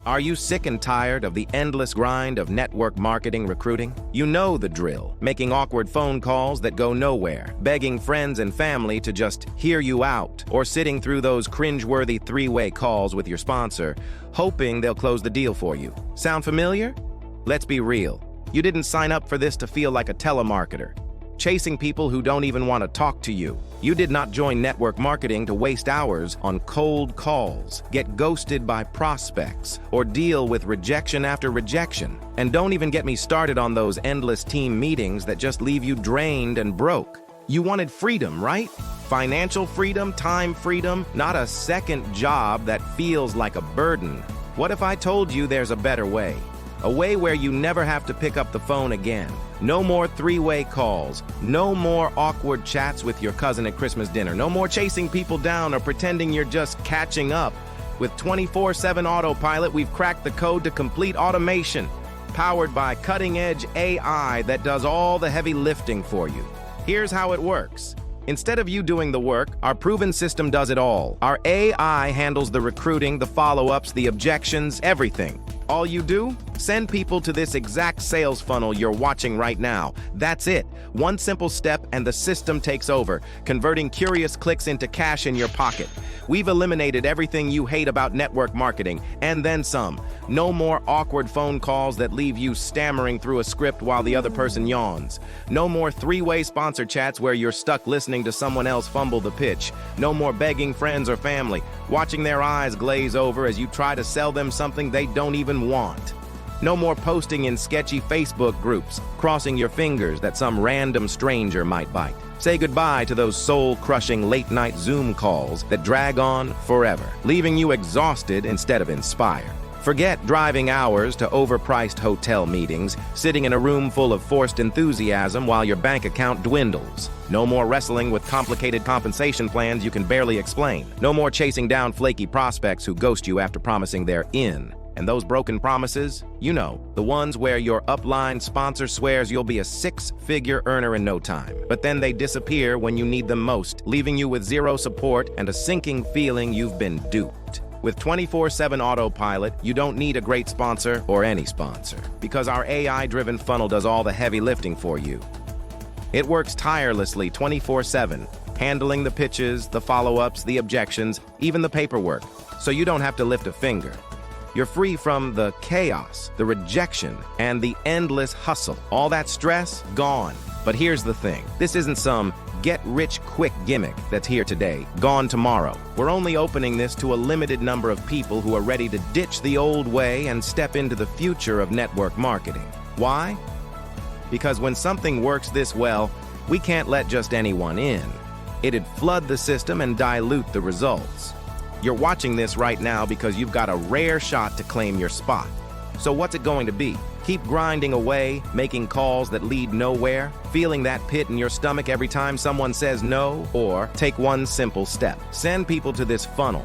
Are you sick and tired of the endless grind of network marketing recruiting? You know the drill, making awkward phone calls that go nowhere, begging friends and family to just hear you out, or sitting through those cringe-worthy three-way calls with your sponsor, hoping they'll close the deal for you. Sound familiar? Let's be real. You didn't sign up for this to feel like a telemarketer, chasing people who don't even want to talk to you. You did not join network marketing to waste hours on cold calls, get ghosted by prospects, or deal with rejection after rejection. And don't even get me started on those endless team meetings that just leave you drained and broke. You wanted freedom, right? Financial freedom, time freedom, not a second job that feels like a burden. What if I told you there's a better way? A way where you never have to pick up the phone again. No more three-way calls. No more awkward chats with your cousin at Christmas dinner. No more chasing people down or pretending you're just catching up. With 24/7 Autopilot, we've cracked the code to complete automation, powered by cutting-edge AI that does all the heavy lifting for you. Here's how it works. Instead of you doing the work, our proven system does it all. Our AI handles the recruiting, the follow-ups, the objections, everything. All you do? Send people to this exact sales funnel you're watching right now. That's it. One simple step and the system takes over, converting curious clicks into cash in your pocket. We've eliminated everything you hate about network marketing, and then some. No more awkward phone calls that leave you stammering through a script while the other person yawns. No more three-way sponsor chats where you're stuck listening to someone else fumble the pitch. No more begging friends or family, watching their eyes glaze over as you try to sell them something they don't even want. No more posting in sketchy Facebook groups, crossing your fingers that some random stranger might bite. Say goodbye to those soul-crushing late-night Zoom calls that drag on forever, leaving you exhausted instead of inspired. Forget driving hours to overpriced hotel meetings, sitting in a room full of forced enthusiasm while your bank account dwindles. No more wrestling with complicated compensation plans you can barely explain. No more chasing down flaky prospects who ghost you after promising they're in. And those broken promises, you know, the ones where your upline sponsor swears you'll be a six-figure earner in no time, but then they disappear when you need them most, leaving you with zero support and a sinking feeling you've been duped. With 24/7 Autopilot, you don't need a great sponsor or any sponsor, because our AI-driven funnel does all the heavy lifting for you. It works tirelessly 24/7, handling the pitches, the follow-ups, the objections, even the paperwork, so you don't have to lift a finger. You're free from the chaos, the rejection, and the endless hustle. All that stress, gone. But here's the thing. This isn't some get-rich-quick gimmick that's here today, gone tomorrow. We're only opening this to a limited number of people who are ready to ditch the old way and step into the future of network marketing. Why? Because when something works this well, we can't let just anyone in. It'd flood the system and dilute the results. You're watching this right now because you've got a rare shot to claim your spot. So what's it going to be? Keep grinding away, making calls that lead nowhere, feeling that pit in your stomach every time someone says no, or take one simple step. Send people to this funnel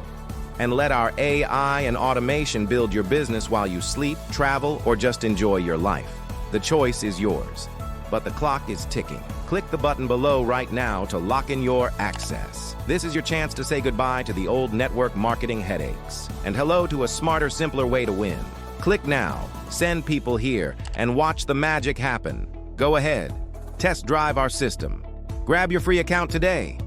and let our AI and automation build your business while you sleep, travel, or just enjoy your life. The choice is yours, but the clock is ticking. Click the button below right now to lock in your access. This is your chance to say goodbye to the old network marketing headaches, and hello to a smarter, simpler way to win. Click now, send people here, and watch the magic happen. Go ahead, test drive our system. Grab your free account today.